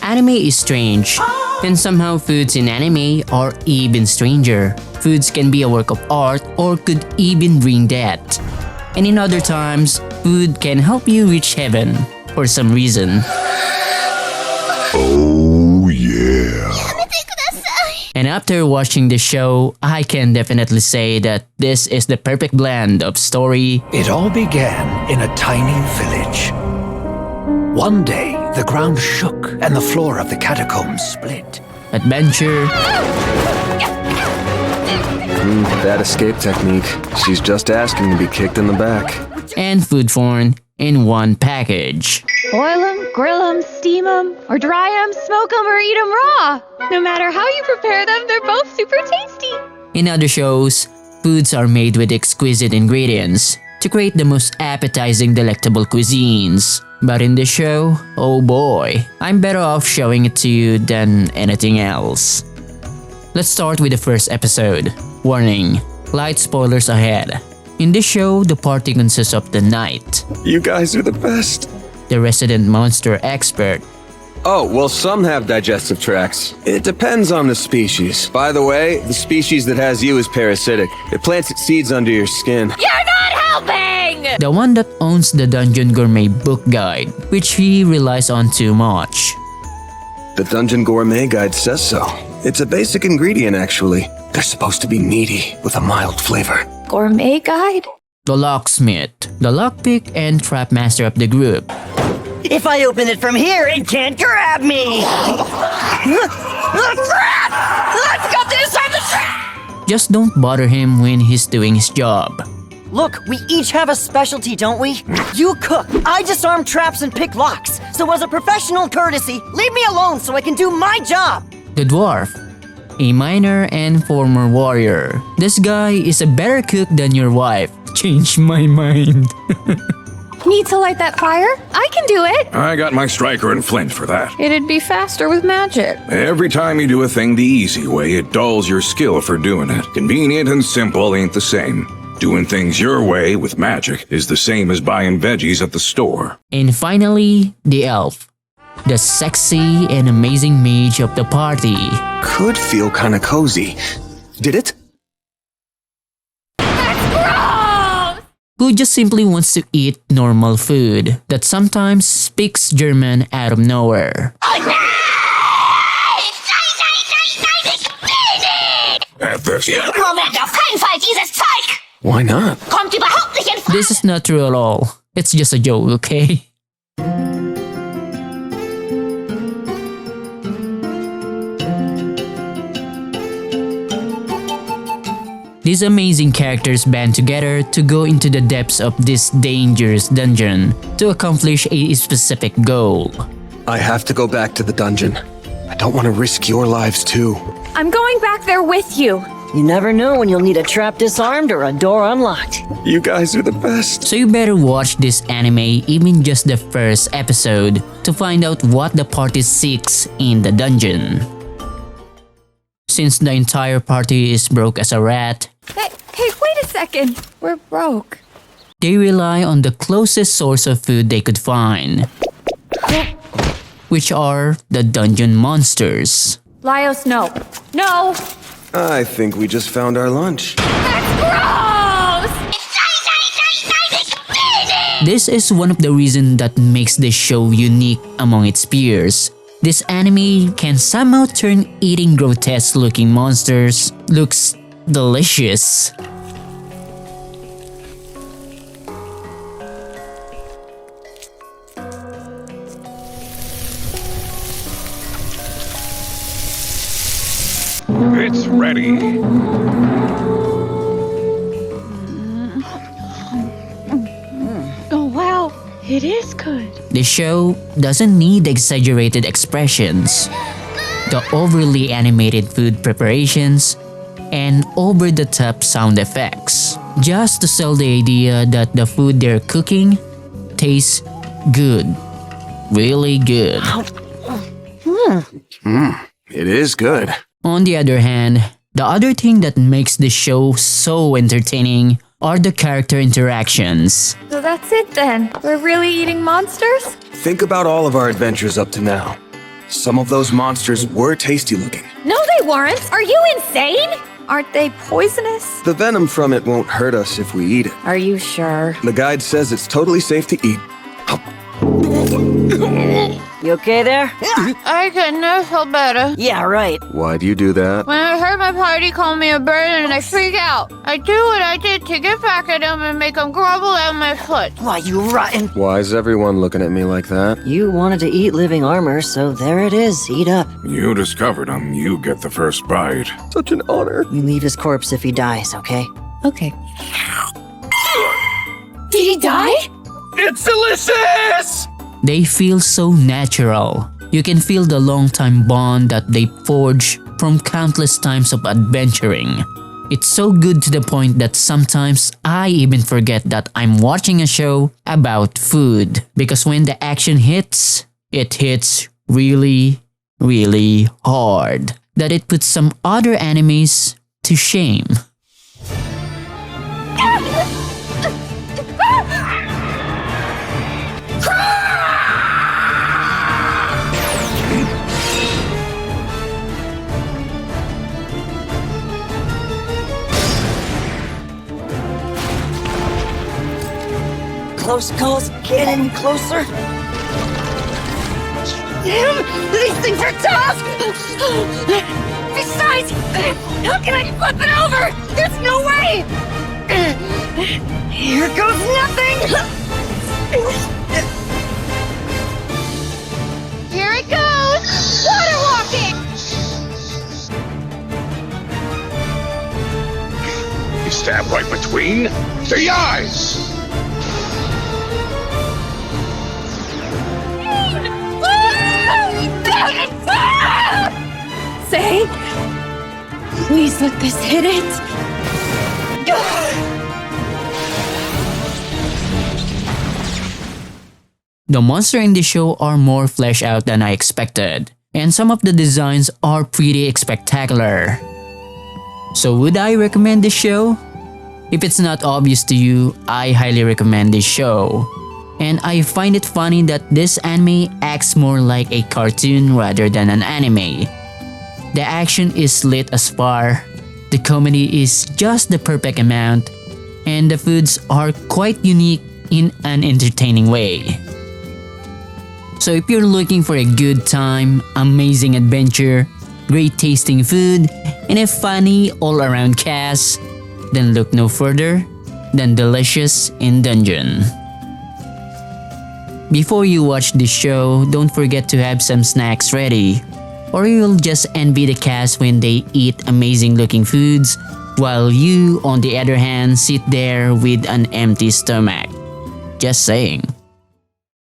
Anime is strange, and somehow foods in anime are even stranger. Foods can be a work of art or could even bring death. And in other times, food can help you reach heaven for some reason. Oh yeah. And after watching the show, I can definitely say that this is the perfect blend of story. It all began in a tiny village. One day, the ground shook and the floor of the catacombs split. Adventure, That escape technique. She's just asking to be kicked in the back. and food porn in one package. Boil them, grill them, steam them, or dry them, smoke them, or eat them raw. No matter how you prepare them, they're both super tasty. In other shows, foods are made with exquisite ingredients to create the most appetizing, delectable cuisines. But in this show, oh boy, I'm better off showing it to you than anything else. Let's start with the first episode. Warning, light spoilers ahead. In this show, the party consists of the knight, You guys are the best. the resident monster expert, Oh, well, some have digestive tracts. It depends on the species. By the way, the species that has you is parasitic. It plants its seeds under your skin. You're not helping! the one that owns the Dungeon Gourmet book guide, which he relies on too much. The Dungeon Gourmet Guide says so. It's a basic ingredient, actually. They're supposed to be meaty with a mild flavor. Gourmet guide? The locksmith, the lockpick and trap master of the group. If I open it from here, it can't grab me! The trap! Let's go inside the trap! Just don't bother him when he's doing his job. Look, we each have a specialty, don't we? You cook, I disarm traps and pick locks. So as a professional courtesy, leave me alone so I can do my job! The dwarf, a miner and former warrior. This guy is a better cook than your wife. Changed my mind. Need to light that fire? I can do it! I got my striker and flint for that. It'd be faster with magic. Every time you do a thing the easy way, it dulls your skill for doing it. Convenient and simple ain't the same. Doing things your way with magic is the same as buying veggies at the store. And finally, the elf, the sexy and amazing mage of the party. Could feel kinda cozy. Did it? Who just simply wants to eat normal food that sometimes speaks German out of nowhere. At this. Moment, auf keinen Fall dieses Zeug! Why not? Kommt überhaupt nicht in Frage! This is not true at all. It's just a joke, okay? These amazing characters band together to go into the depths of this dangerous dungeon to accomplish a specific goal. I have to go back to the dungeon. I don't want to risk your lives too. I'm going back there with you. You never know when you'll need a trap disarmed or a door unlocked. You guys are the best. So you better watch this anime, even just the first episode, to find out what the party seeks in the dungeon. Since the entire party is broke as a rat, Hey, wait a second. We're broke. they rely on the closest source of food they could find, which are the dungeon monsters. Laios, no. No! I think we just found our lunch. Gross! This is one of the reasons that makes this show unique among its peers. This anime can somehow turn eating grotesque looking monsters looks delicious. It's ready. Oh wow, it is good. The show doesn't need exaggerated expressions, the overly animated food preparations, and over-the-top sound effects, just to sell the idea that the food they're cooking tastes good. Really good. It is good. On the other hand, the other thing that makes the show so entertaining are the character interactions. So that's it then. We're really eating monsters? Think about all of our adventures up to now. Some of those monsters were tasty looking. No, they weren't. Are you insane? Aren't they poisonous? The venom from it won't hurt us if we eat it. Are you sure? The guide says it's totally safe to eat. You okay there? I can never feel better. Yeah, right. Why'd you do that? When I heard my party call me a bird and I freak out, I do what I did to get back at them and make them grovel at my foot. Why, you rotten. Why is everyone looking at me like that? You wanted to eat living armor, so there it is. Eat up. You discovered him, you get the first bite. Such an honor. We leave his corpse if he dies, okay? Okay. Did he die? It's delicious! They feel so natural. You can feel the long-time bond that they forge from countless times of adventuring. It's so good to the point that sometimes I even forget that I'm watching a show about food. Because when the action hits, it hits really, really hard. That it puts some other animes to shame. Close calls getting closer. Damn, these things are tough! Besides, how can I flip it over? There's no way! Here goes nothing! Here it goes! Water walking! You stab right between the eyes! Say, please let this hit it. The monsters in the show are more fleshed out than I expected, and some of the designs are pretty spectacular. So would I recommend this show? If it's not obvious to you, I highly recommend this show. And I find it funny that this anime acts more like a cartoon rather than an anime. The action is lit as far, the comedy is just the perfect amount, and the foods are quite unique in an entertaining way. So if you're looking for a good time, amazing adventure, great tasting food, and a funny all-around cast, then look no further than Delicious in Dungeon. Before you watch this show, don't forget to have some snacks ready, or you'll just envy the cast when they eat amazing looking foods, while you, on the other hand, sit there with an empty stomach. Just saying.